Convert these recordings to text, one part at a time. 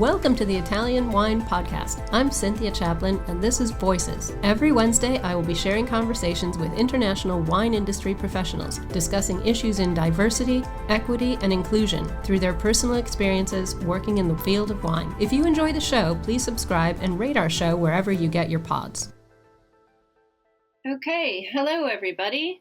Welcome to the Italian Wine Podcast. I'm Cynthia Chaplin, and this is Voices. Every Wednesday, I will be sharing conversations with international wine industry professionals, discussing issues in diversity, equity, and inclusion through their personal experiences working in the field of wine. If you enjoy the show, please subscribe and rate our show wherever you get your pods. Okay, hello everybody.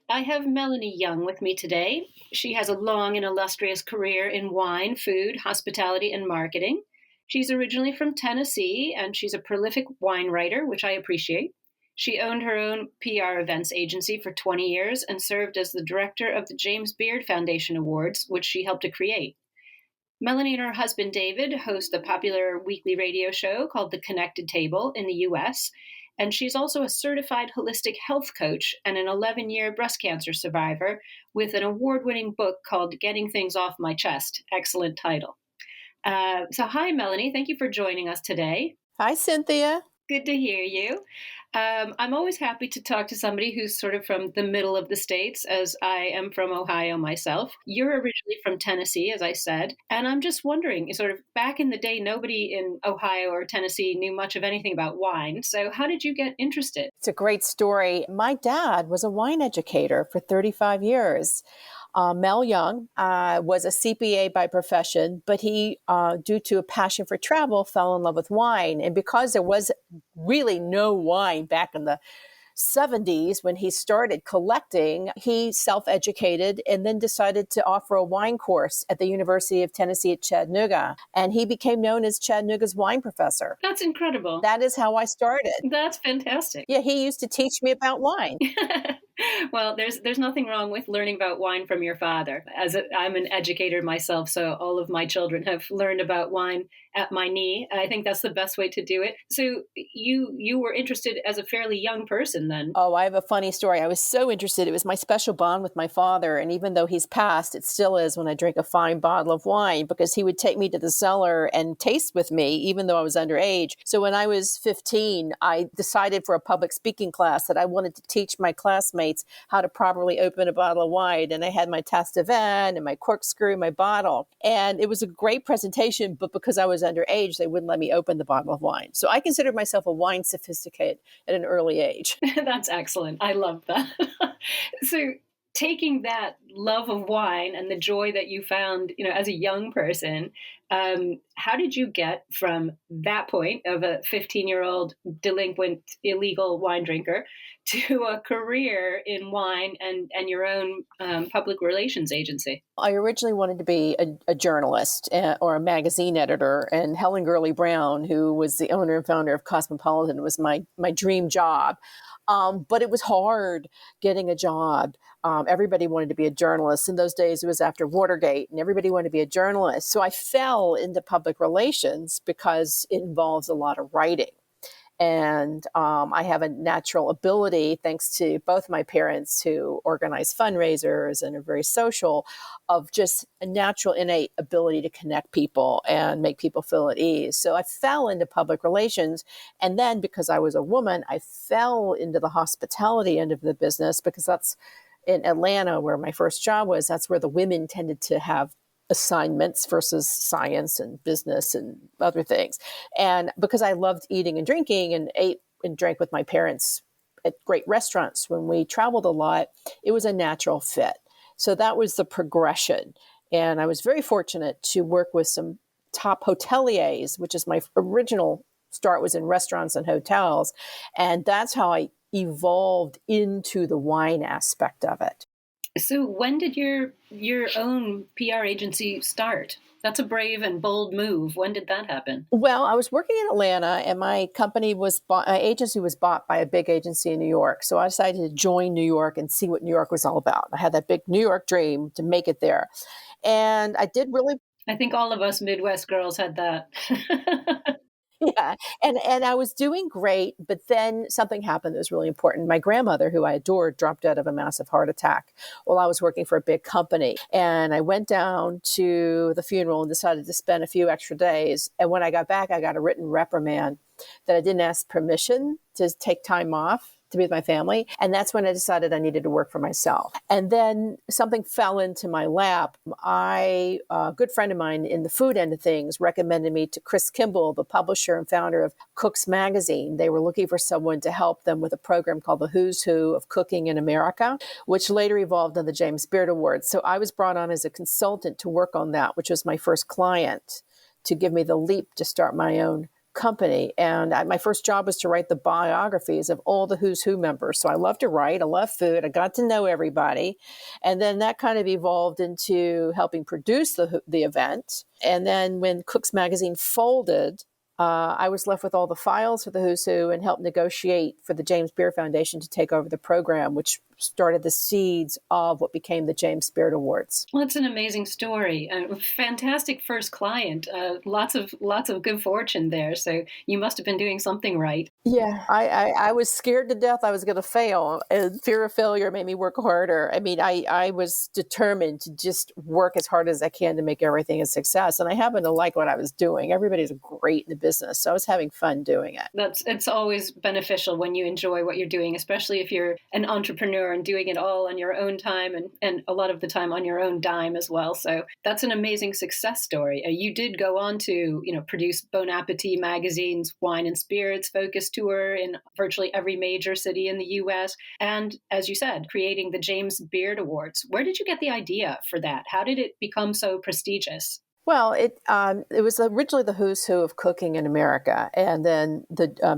I have Melanie Young with me today. She has a long and illustrious career in wine, food, hospitality, and marketing. She's originally from Tennessee, and she's a prolific wine writer, which I appreciate. She owned her own PR events agency for 20 years and served as the director of the James Beard Foundation Awards, which she helped to create. Melanie and her husband, David, host a popular weekly radio show called The Connected Table in the U.S., and she's also a certified holistic health coach and an 11-year breast cancer survivor with an award-winning book called Getting Things Off My Chest. Excellent title. So hi, Melanie. Thank you for joining us today. Hi, Cynthia. Good to hear you. I'm always happy to talk to somebody who's sort of from the middle of the States, as I am from Ohio myself. You're originally from Tennessee, as I said, and I'm just wondering, sort of back in the day, nobody in Ohio or Tennessee knew much of anything about wine. So how did you get interested? It's a great story. My dad was a wine educator for 35 years. Mel Young was a CPA by profession, but he, due to a passion for travel, fell in love with wine. And because there was really no wine back in the 70s when he started collecting, he self-educated and then decided to offer a wine course at the University of Tennessee at Chattanooga. And he became known as Chattanooga's wine professor. That's incredible. That is how I started. That's fantastic. Yeah, he used to teach me about wine. Well, there's nothing wrong with learning about wine from your father. I'm an educator myself, so all of my children have learned about wine at my knee. I think that's the best way to do it. So you were interested as a fairly young person then. Oh, I have a funny story. I was so interested. It was my special bond with my father. And even though he's passed, it still is when I drink a fine bottle of wine, because he would take me to the cellar and taste with me, even though I was underage. So when I was 15, I decided for a public speaking class that I wanted to teach my classmates how to properly open a bottle of wine. And I had my tasse de vin and my corkscrew, my bottle. And it was a great presentation, but because I was underage, they wouldn't let me open the bottle of wine. So I considered myself a wine sophisticate at an early age. That's excellent. I love that. So taking that love of wine and the joy that you found, as a young person, how did you get from that point of a 15-year-old delinquent, illegal wine drinker to a career in wine and your own public relations agency? I originally wanted to be a journalist or a magazine editor, and Helen Gurley Brown, who was the owner and founder of Cosmopolitan, was my dream job. But it was hard getting a job. Everybody wanted to be a journalist. In those days, it was after Watergate, and everybody wanted to be a journalist. So I fell into public relations because it involves a lot of writing. And I have a natural ability, thanks to both my parents who organize fundraisers and are very social, of just a natural innate ability to connect people and make people feel at ease. So I fell into public relations. And then because I was a woman, I fell into the hospitality end of the business, because that's in Atlanta where my first job was. That's where the women tended to have assignments versus science and business and other things. And because I loved eating and drinking and ate and drank with my parents at great restaurants when we traveled a lot, it was a natural fit. So that was the progression. And I was very fortunate to work with some top hoteliers, which is my original start was in restaurants and hotels. And that's how I evolved into the wine aspect of it. So when did your own PR agency start? That's a brave and bold move. When did that happen? Well, I was working in Atlanta, and my agency was bought by a big agency in New York. So I decided to join New York and see what New York was all about. I had that big New York dream to make it there. And I did really... I think all of us Midwest girls had that. Yeah. And I was doing great, but then something happened that was really important. My grandmother, who I adored, dropped dead of a massive heart attack while I was working for a big company. And I went down to the funeral and decided to spend a few extra days. And when I got back, I got a written reprimand that I didn't ask permission to take time off to be with my family. And that's when I decided I needed to work for myself. And then something fell into my lap. A good friend of mine in the food end of things recommended me to Chris Kimball, the publisher and founder of Cook's Magazine. They were looking for someone to help them with a program called The Who's Who of Cooking in America, which later evolved into the James Beard Awards. So I was brought on as a consultant to work on that, which was my first client, to give me the leap to start my own company. And my first job was to write the biographies of all the Who's Who members. So I love to write. I love food. I got to know everybody. And then that kind of evolved into helping produce the event. And then when Cook's Magazine folded, I was left with all the files for the Who's Who and helped negotiate for the James Beard Foundation to take over the program, which started the seeds of what became the James Beard Awards. Well, it's an amazing story. A fantastic first client. Lots of good fortune there. So you must have been doing something right. Yeah, I was scared to death I was going to fail, and fear of failure made me work harder. I mean, I was determined to just work as hard as I can to make everything a success. And I happened to like what I was doing. Everybody's great in the business, so I was having fun doing it. It's always beneficial when you enjoy what you're doing, especially if you're an entrepreneur and doing it all on your own time and a lot of the time on your own dime as well. So that's an amazing success story. You did go on to, produce Bon Appetit magazine's wine and spirits focus tour in virtually every major city in the U.S. And as you said, creating the James Beard Awards. Where did you get the idea for that? How did it become so prestigious? Well, it was originally the Who's Who of Cooking in America. And then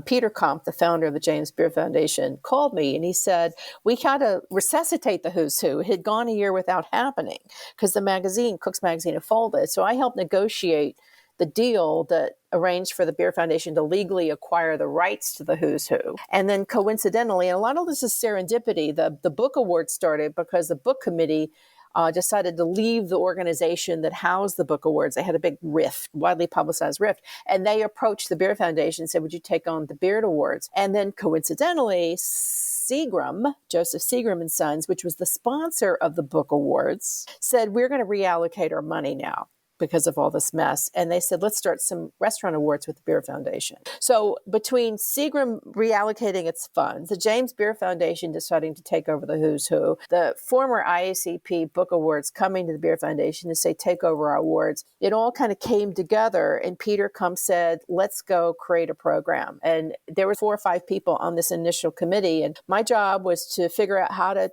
Peter Comp, the founder of the James Beard Foundation, called me and he said, we had to resuscitate the Who's Who. It had gone a year without happening because the magazine, Cook's Magazine, had folded. So I helped negotiate the deal that arranged for the Beard Foundation to legally acquire the rights to the Who's Who. And then coincidentally, and a lot of this is serendipity, the book award started because the book committee decided to leave the organization that housed the book awards. They had a big rift, widely publicized rift. And they approached the Beard Foundation and said, would you take on the Beard Awards? And then coincidentally, Seagram, Joseph Seagram and Sons, which was the sponsor of the book awards, said, we're going to reallocate our money now because of all this mess. And they said, let's start some restaurant awards with the Beard Foundation. So between Seagram reallocating its funds, the James Beard Foundation deciding to take over the Who's Who, the former IACP book awards coming to the Beard Foundation to say, take over our awards, it all kind of came together. And Peter Kump said, let's go create a program. And there were 4 or 5 people on this initial committee. And my job was to figure out how to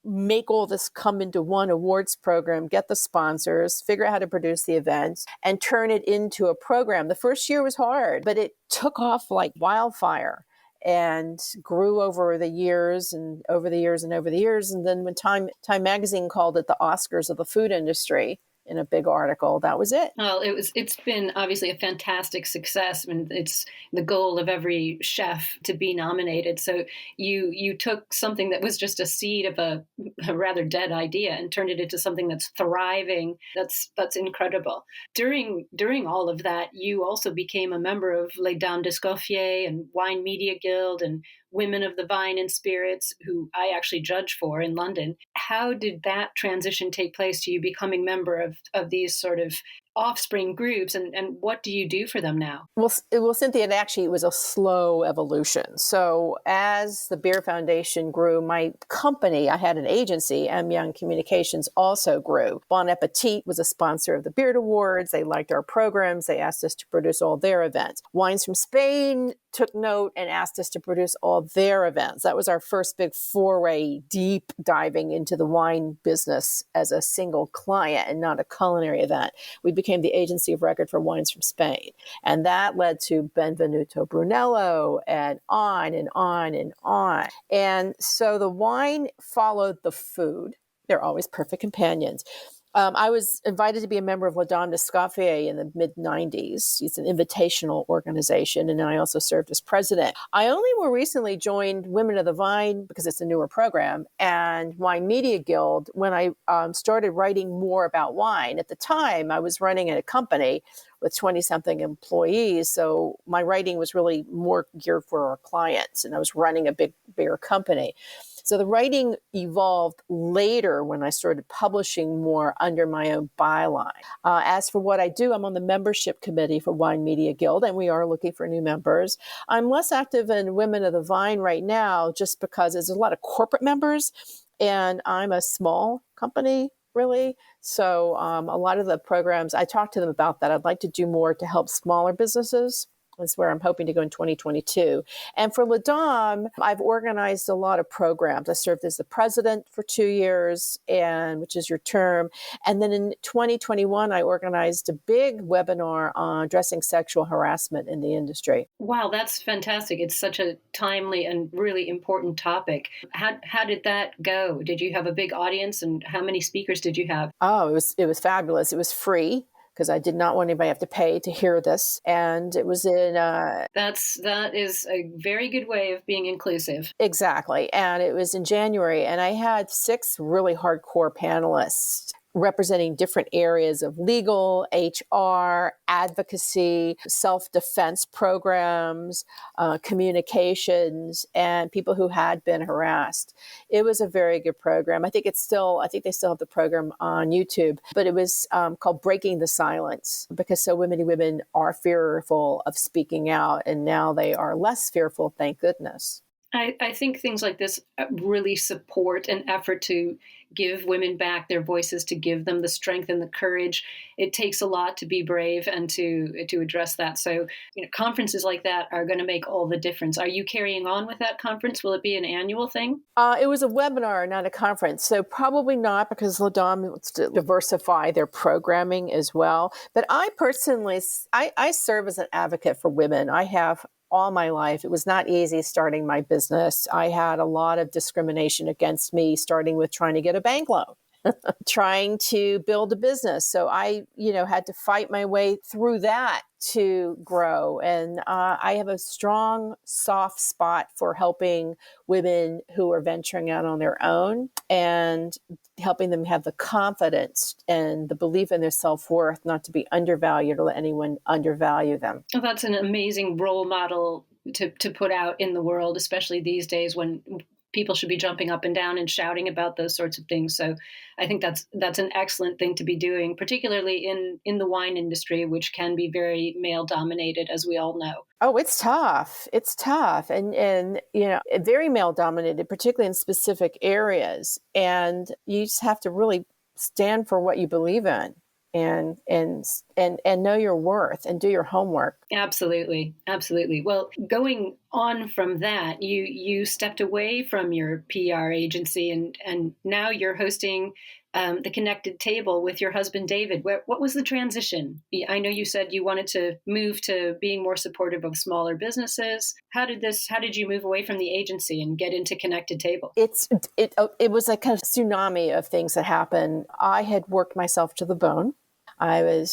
make all this come into one awards program, get the sponsors, figure out how to produce the events, and turn it into a program. The first year was hard, but it took off like wildfire and grew over the years and over the years and over the years. And then when Time Magazine called it the Oscars of the food industry, in a big article, that was it. Well, it's been obviously a fantastic success, and it's the goal of every chef to be nominated. So you took something that was just a seed of a rather dead idea and turned it into something that's thriving. That's incredible. During all of that, you also became a member of Les Dames d'Escoffier and Wine Media Guild and Women of the Vine and Spirits, who I actually judge for in London. How did that transition take place to you becoming member of these sort of offspring groups, and what do you do for them now? Well, Cynthia, it was a slow evolution. So as the Beard Foundation grew, my company, I had an agency, M. Young Communications, also grew. Bon Appetit was a sponsor of the Beard Awards. They liked our programs. They asked us to produce all their events. Wines from Spain took note and asked us to produce all their events. That was our first big foray, deep diving into the wine business as a single client and not a culinary event. We became the agency of record for Wines from Spain. And that led to Benvenuto Brunello and on and on and on. And so the wine followed the food. They're always perfect companions. I was invited to be a member of Les Dames d'Escoffier in the mid-90s. It's an invitational organization, and I also served as president. I only more recently joined Women of the Vine, because it's a newer program, and Wine Media Guild when I started writing more about wine. At the time, I was running a company with 20-something employees, so my writing was really more geared for our clients, and I was running a bigger company. So the writing evolved later when I started publishing more under my own byline. As for what I do, I'm on the membership committee for Wine Media Guild, and we are looking for new members. I'm less active in Women of the Vine right now just because there's a lot of corporate members, and I'm a small company, really. So a lot of the programs, I talked to them about that. I'd like to do more to help smaller businesses. That's where I'm hoping to go in 2022. And for LaDom, I've organized a lot of programs. I served as the president for 2 years, and which is your term. And then in 2021, I organized a big webinar on addressing sexual harassment in the industry. Wow, that's fantastic. It's such a timely and really important topic. How did that go? Did you have a big audience, and how many speakers did you have? Oh, it was fabulous. It was free, because I did not want anybody to have to pay to hear this. And it was in... that is a very good way of being inclusive. Exactly. And it was in January, and I had 6 really hardcore panelists representing different areas of legal, HR, advocacy, self-defense programs, communications, and people who had been harassed. It was a very good program. I think they still have the program on YouTube, but it was called Breaking the Silence, because so many women are fearful of speaking out, and now they are less fearful, thank goodness. I think things like this really support an effort to give women back their voices, to give them the strength and the courage. It takes a lot to be brave and to address that. So, conferences like that are going to make all the difference. Are you carrying on with that conference? Will it be an annual thing? It was a webinar, not a conference. So probably not, because LaDom wants to diversify their programming as well. But I personally, I serve as an advocate for women. I have all my life. It was not easy starting my business. I had a lot of discrimination against me, starting with trying to get a bank loan, trying to build a business. So I, had to fight my way through that to grow. And I have a strong, soft spot for helping women who are venturing out on their own and helping them have the confidence and the belief in their self-worth, not to be undervalued or let anyone undervalue them. Well, that's an amazing role model to put out in the world, especially these days when people should be jumping up and down and shouting about those sorts of things. So I think that's an excellent thing to be doing, particularly in the wine industry, which can be very male dominated, as we all know. Oh, it's tough. It's tough. And very male dominated, particularly in specific areas. And you just have to really stand for what you believe in. And know your worth and do your homework. Absolutely. Well, going on from that, you stepped away from your PR agency and now you're hosting the Connected Table with your husband, David. What was the transition? I know you said you wanted to move to being more supportive of smaller businesses. How did you move away from the agency and get into Connected Table? It was a kind of tsunami of things that happened. I had worked myself to the bone. I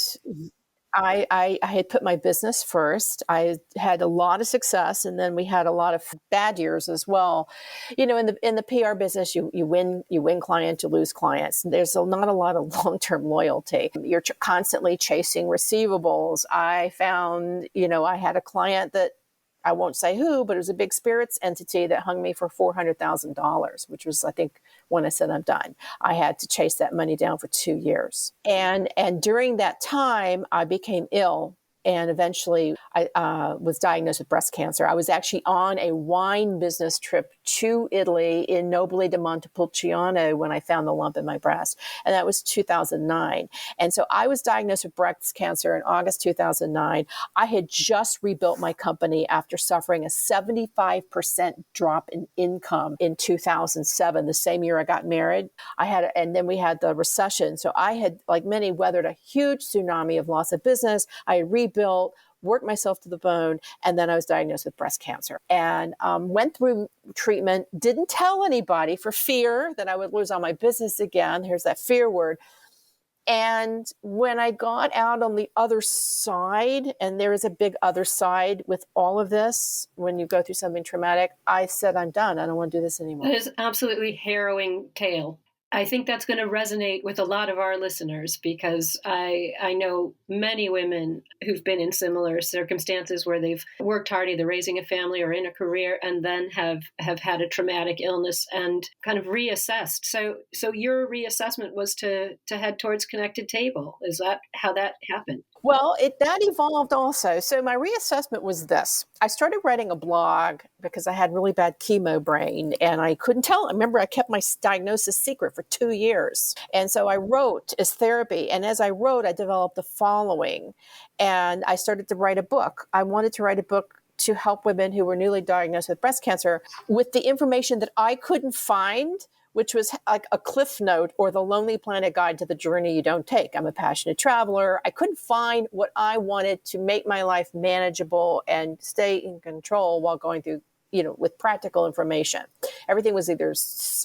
had put my business first. I had a lot of success, and then we had a lot of bad years as well. In the PR business, you win clients, you lose clients. There's not a lot of long-term loyalty. You're constantly chasing receivables. I found, I had a client that, I won't say who, but it was a big spirits entity that hung me for $400,000, which was, I think, when I said I'm done. I had to chase that money down for 2 years. And during that time, I became ill. And eventually I was diagnosed with breast cancer. I was actually on a wine business trip to Italy in Nobile di Montepulciano when I found the lump in my breast. And that was 2009. And so I was diagnosed with breast cancer in August 2009. I had just rebuilt my company after suffering a 75% drop in income in 2007, the same year I got married. And then we had the recession. So I had, like many, weathered a huge tsunami of loss of business. I had rebuilt, worked myself to the bone, and then I was diagnosed with breast cancer and went through treatment, didn't tell anybody for fear that I would lose all my business again. Here's that fear word. And when I got out on the other side, and there is a big other side with all of this, when you go through something traumatic, I said, I'm done. I don't want to do this anymore. That is absolutely harrowing tale. I think that's going to resonate with a lot of our listeners because I know many women who've been in similar circumstances where they've worked hard, either raising a family or in a career, and then have had a traumatic illness and kind of reassessed. So your reassessment was to head towards Connected Table. Is that how that happened? Well, that evolved also. So my reassessment was this. I started writing a blog because I had really bad chemo brain and I couldn't tell. I remember I kept my diagnosis secret for 2 years. And so I wrote as therapy. And as I wrote, I developed the following. And I started to write a book. I wanted to write a book to help women who were newly diagnosed with breast cancer with the information that I couldn't find, which was like a cliff note or the Lonely Planet guide to the journey you don't take. I'm a passionate traveler. I couldn't find what I wanted to make my life manageable and stay in control while going through, with practical information. Everything was either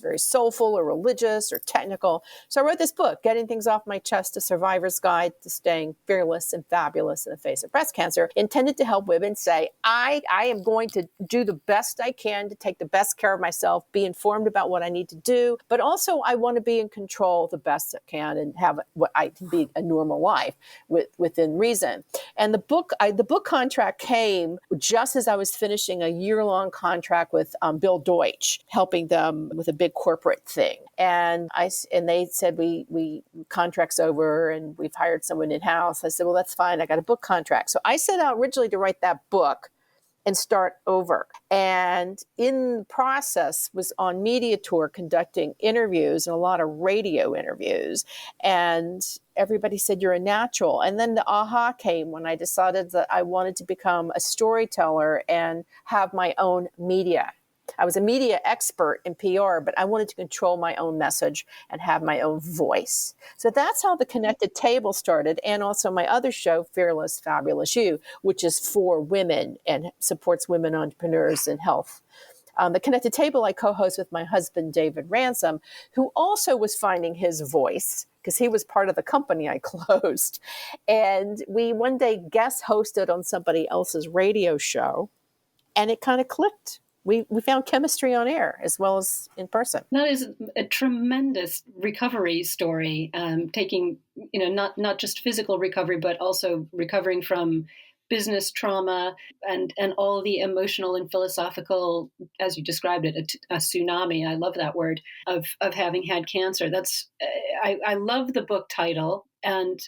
very soulful or religious or technical. So I wrote this book, Getting Things Off My Chest, A Survivor's Guide to Staying Fearless and Fabulous in the Face of Breast Cancer, intended to help women say, I am going to do the best I can to take the best care of myself, be informed about what I need to do, but also I want to be in control the best I can and have what I can be a normal life within reason. And the book contract came just as I was finishing a year-long contract with Bill Deutsch, helping them with a big corporate thing. And they said, we contract's over and we've hired someone in-house. I said, well, that's fine. I got a book contract. So I set out originally to write that book and start over. And in the process was on media tour conducting interviews and a lot of radio interviews. And everybody said, you're a natural. And then the aha came when I decided that I wanted to become a storyteller and have my own media. I was a media expert in PR, but I wanted to control my own message and have my own voice. So that's how the Connected Table started. And also my other show, Fearless, Fabulous You, which is for women and supports women entrepreneurs in health. The Connected Table I co-host with my husband, David Ransom, who also was finding his voice because he was part of the company I closed. And we one day guest hosted on somebody else's radio show, and it kind of clicked. We found chemistry on air as well as in person. That is a tremendous recovery story, taking, not just physical recovery, but also recovering from business trauma and all the emotional and philosophical, as you described it, a tsunami. I love that word of having had cancer. That's I love the book title, and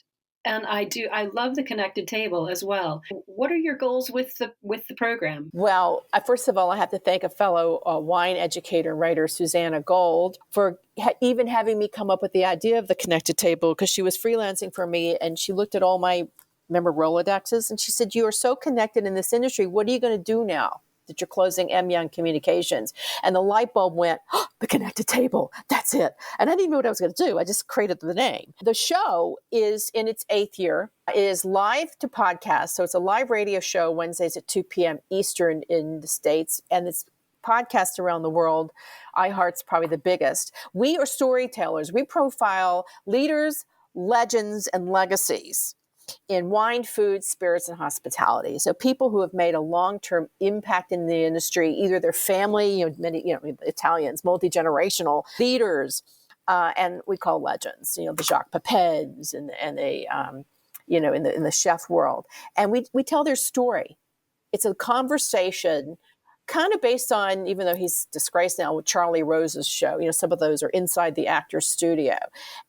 I love the Connected Table as well. What are your goals with the program? Well, first of all, I have to thank a fellow wine educator and writer, Susanna Gold, for even having me come up with the idea of the Connected Table, because she was freelancing for me and she looked at all my Rolodexes and she said, you are so connected in this industry. What are you going to do now that you're closing M. Young Communications? And the light bulb went, the Connected Table, that's it. And I didn't even know what I was going to do. I just created the name. The show is in its 8th year. It is live to podcast. So it's a live radio show Wednesdays at 2 p.m. Eastern in the States. And it's podcast around the world. iHeart's probably the biggest. We are storytellers. We profile leaders, legends, and legacies in wine, food, spirits, and hospitality. So people who have made a long-term impact in the industry, either their family, many, Italians, multi-generational leaders, and we call legends, the Jacques Pepins and the, in the chef world. And we tell their story. It's a conversation kind of based on, even though he's disgraced now with Charlie Rose's show, some of those are inside the actor's studio.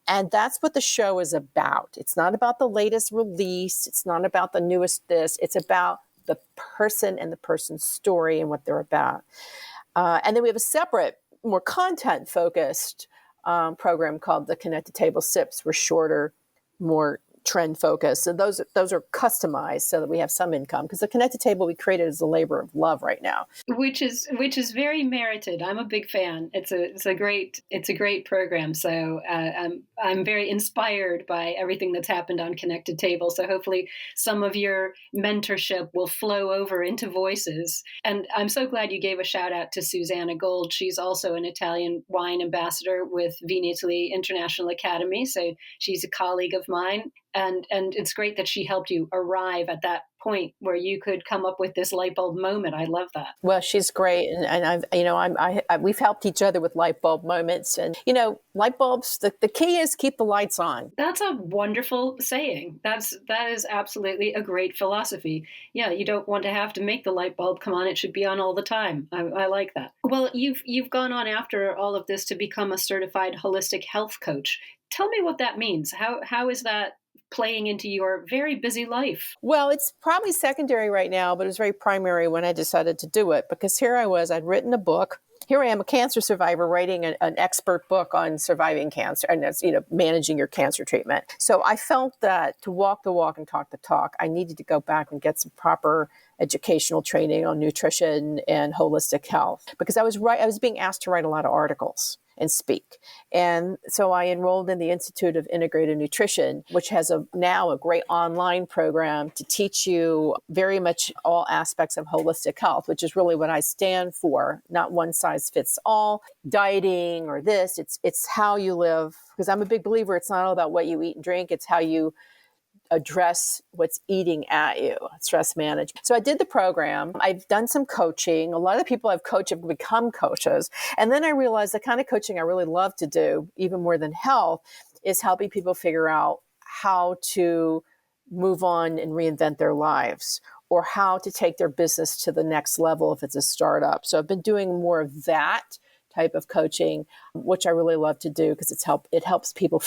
And that's what the show is about. It's not about the latest release. It's not about the newest this. It's about the person and the person's story and what they're about. And then we have a separate, more content-focused program called the Connected Table Sips. We're shorter, more trend focused. So those are customized so that we have some income, because the Connected Table we created is a labor of love right now, which is very merited. I'm a big fan. It's a great program. So I'm very inspired by everything that's happened on Connected Table. So hopefully some of your mentorship will flow over into Voices. And I'm so glad you gave a shout out to Susanna Gold. She's also an Italian wine ambassador with Vinitaly International Academy. So she's a colleague of mine. And it's great that she helped you arrive at that point where you could come up with this light bulb moment. I love that. Well, she's great, and I've, we've helped each other with light bulb moments, and light bulbs. The key is keep the lights on. That's a wonderful saying. That is absolutely a great philosophy. Yeah, you don't want to have to make the light bulb come on. It should be on all the time. I like that. Well, you've gone on after all of this to become a certified holistic health coach. Tell me what that means. How is that playing into your very busy life? Well, it's probably secondary right now, but it was very primary when I decided to do it, because here I was, I'd written a book. Here I am, a cancer survivor, writing an expert book on surviving cancer and that's, managing your cancer treatment. So I felt that to walk the walk and talk the talk, I needed to go back and get some proper educational training on nutrition and holistic health, because I was being asked to write a lot of articles and speak. And so I enrolled in the Institute of Integrated Nutrition, which has now a great online program to teach you very much all aspects of holistic health, which is really what I stand for. Not one size fits all, dieting or this. It's how you live, because I'm a big believer it's not all about what you eat and drink, it's how you address what's eating at you, stress management. So I did the program. I've done some coaching. A lot of the people I've coached have become coaches. And then I realized the kind of coaching I really love to do, even more than health, is helping people figure out how to move on and reinvent their lives, or how to take their business to the next level if it's a startup. So I've been doing more of that type of coaching, which I really love to do because it helps people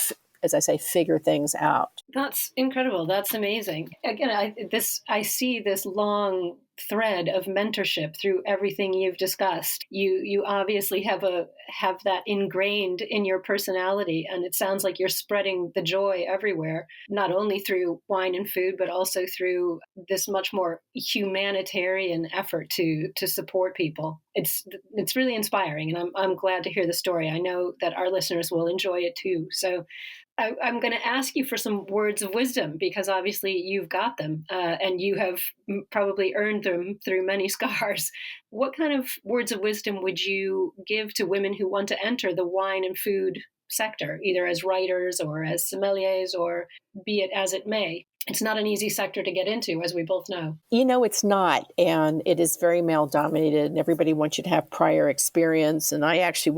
as I say, figure things out. That's incredible. That's amazing. Again, I see this long thread of mentorship through everything you've discussed. You obviously have that ingrained in your personality, and it sounds like you're spreading the joy everywhere, not only through wine and food, but also through this much more humanitarian effort to support people. It's really inspiring, and I'm glad to hear the story. I know that our listeners will enjoy it too. So I'm going to ask you for some words of wisdom, because obviously you've got them and you have probably earned them through many scars. What kind of words of wisdom would you give to women who want to enter the wine and food sector, either as writers or as sommeliers, or be it as it may? It's not an easy sector to get into, as we both know. It's not. And it is very male dominated, and everybody wants you to have prior experience. And I actually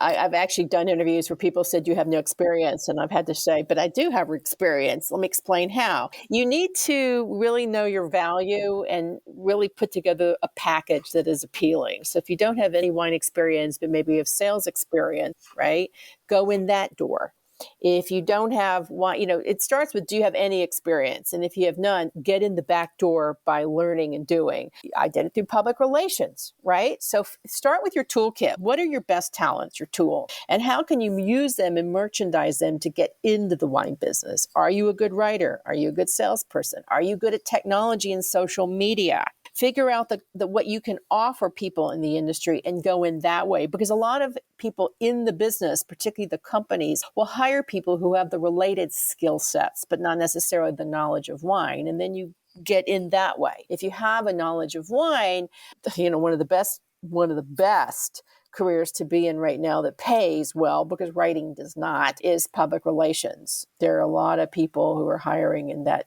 I've actually done interviews where people said you have no experience. And I've had to say, but I do have experience. Let me explain how. You need to really know your value and really put together a package that is appealing. So if you don't have any wine experience, but maybe you have sales experience, right? Go in that door. If you don't have one, it starts with, do you have any experience? And if you have none, get in the back door by learning and doing. I did it through public relations, right? So start with your toolkit. What are your best talents, your tool? And how can you use them and merchandise them to get into the wine business? Are you a good writer? Are you a good salesperson? Are you good at technology and social media? Figure out what you can offer people in the industry and go in that way. Because a lot of people in the business, particularly the companies, will hire people who have the related skill sets, but not necessarily the knowledge of wine. And then you get in that way. If you have a knowledge of wine, one of the best careers to be in right now that pays well, because writing does not, is public relations. There are a lot of people who are hiring in that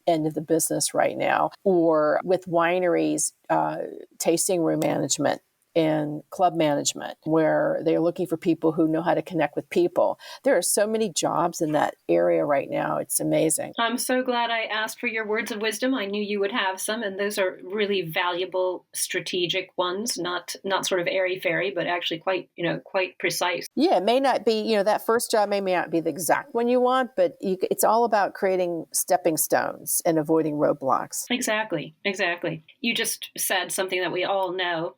end of the business right now, or with wineries, tasting room management and club management, where they're looking for people who know how to connect with people. There are so many jobs in that area right now. It's amazing. I'm so glad I asked for your words of wisdom. I knew you would have some, and those are really valuable, strategic ones, not sort of airy-fairy, but actually quite precise. Yeah, it may not be, that first job may not be the exact one you want, but it's all about creating stepping stones and avoiding roadblocks. Exactly. You just said something that we all know.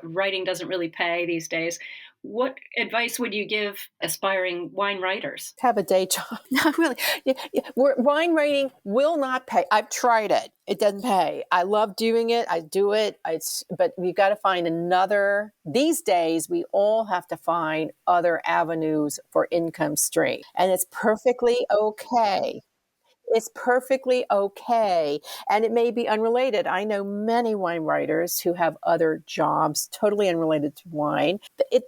Writing doesn't really pay these days. What advice would you give aspiring wine writers? Have a day job. Not really. Wine writing will not pay. I've tried it. It doesn't pay. I love doing it. I do it. But you got to find another. These days, we all have to find other avenues for income stream. And it's perfectly okay. It's perfectly okay. And it may be unrelated. I know many wine writers who have other jobs totally unrelated to wine.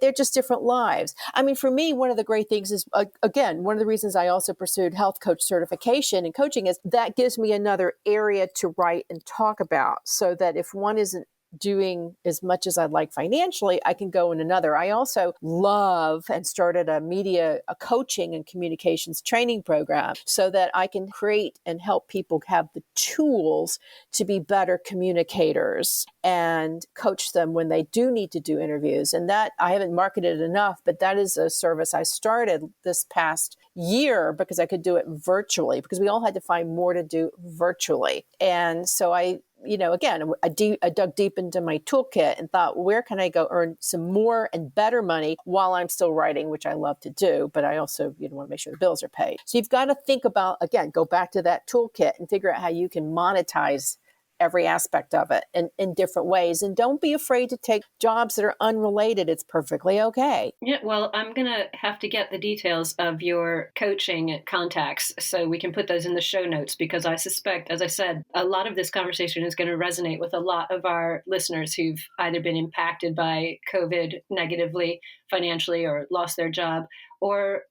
They're just different lives. I mean, for me, one of the great things is, again, one of the reasons I also pursued health coach certification and coaching is that gives me another area to write and talk about, so that if one isn't doing as much as I'd like financially, I can go in another. I also love and started a coaching and communications training program so that I can create and help people have the tools to be better communicators and coach them when they do need to do interviews. And that I haven't marketed enough, but that is a service I started this past year because I could do it virtually, because we all had to find more to do virtually. And so I dug deep into my toolkit and thought, where can I go earn some more and better money while I'm still writing, which I love to do, but I also want to make sure the bills are paid. So you've got to think about, again, go back to that toolkit and figure out how you can monetize every aspect of it in different ways. And don't be afraid to take jobs that are unrelated. It's perfectly okay. Yeah, well, I'm going to have to get the details of your coaching contacts so we can put those in the show notes, because I suspect, as I said, a lot of this conversation is going to resonate with a lot of our listeners who've either been impacted by COVID negatively, financially, or lost their job, or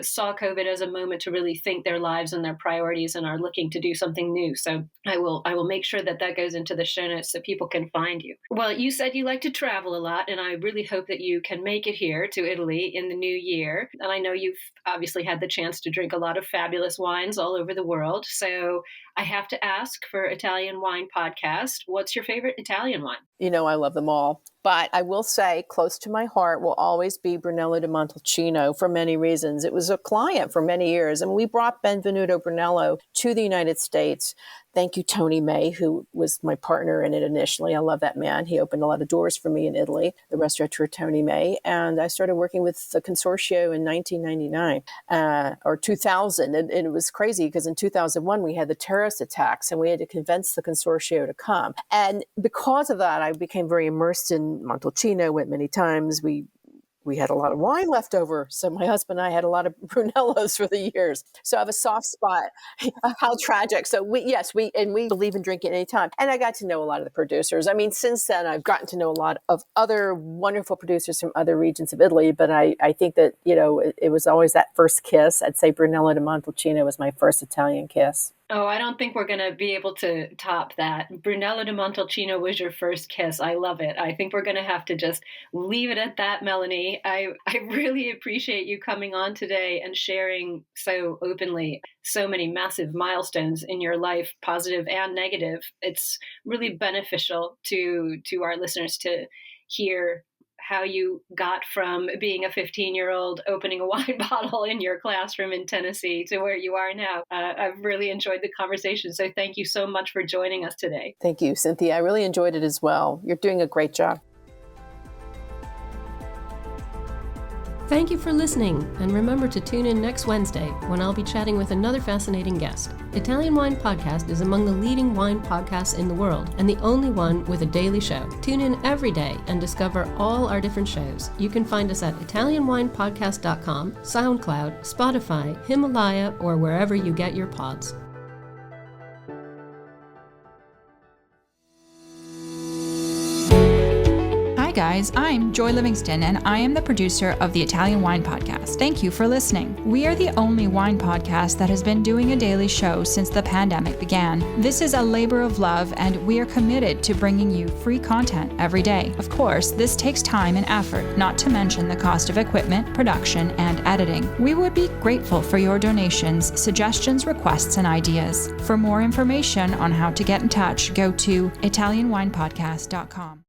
saw COVID as a moment to really think their lives and their priorities and are looking to do something new. So I will make sure that goes into the show notes so people can find you. Well, you said you like to travel a lot, and I really hope that you can make it here to Italy in the new year. And I know you've obviously had the chance to drink a lot of fabulous wines all over the world. So I have to ask, for Italian Wine Podcast, what's your favorite Italian wine? I love them all. But I will say, close to my heart will always be Brunello di Montalcino for many reasons. It was a client for many years, and we brought Benvenuto Brunello to the United States. Thank you, Tony May, who was my partner in it initially. I love that man. He opened a lot of doors for me in Italy, the restaurateur Tony May. And I started working with the Consortio in 1999 or 2000. And it was crazy because in 2001, we had the terrorist attacks and we had to convince the Consortio to come. And because of that, I became very immersed in Montalcino, went many times. We had a lot of wine left over. So my husband and I had a lot of Brunellos for the years. So I have a soft spot. How tragic. So we believe in drinking anytime. And I got to know a lot of the producers. I mean, since then, I've gotten to know a lot of other wonderful producers from other regions of Italy. But I think that, it was always that first kiss. I'd say Brunello di Montalcino was my first Italian kiss. Oh, I don't think we're going to be able to top that. Brunello di Montalcino was your first kiss. I love it. I think we're going to have to just leave it at that, Melanie. I really appreciate you coming on today and sharing so openly so many massive milestones in your life, positive and negative. It's really beneficial to our listeners to hear how you got from being a 15-year-old opening a wine bottle in your classroom in Tennessee to where you are now. I've really enjoyed the conversation. So thank you so much for joining us today. Thank you, Cynthia. I really enjoyed it as well. You're doing a great job. Thank you for listening, and remember to tune in next Wednesday when I'll be chatting with another fascinating guest. Italian Wine Podcast is among the leading wine podcasts in the world and the only one with a daily show. Tune in every day and discover all our different shows. You can find us at ItalianWinePodcast.com, SoundCloud, Spotify, Himalaya, or wherever you get your pods. Hi guys, I'm Joy Livingston and I am the producer of the Italian Wine Podcast. Thank you for listening. We are the only wine podcast that has been doing a daily show since the pandemic began. This is a labor of love and we are committed to bringing you free content every day. Of course, this takes time and effort, not to mention the cost of equipment, production, and editing. We would be grateful for your donations, suggestions, requests, and ideas. For more information on how to get in touch, go to ItalianWinePodcast.com.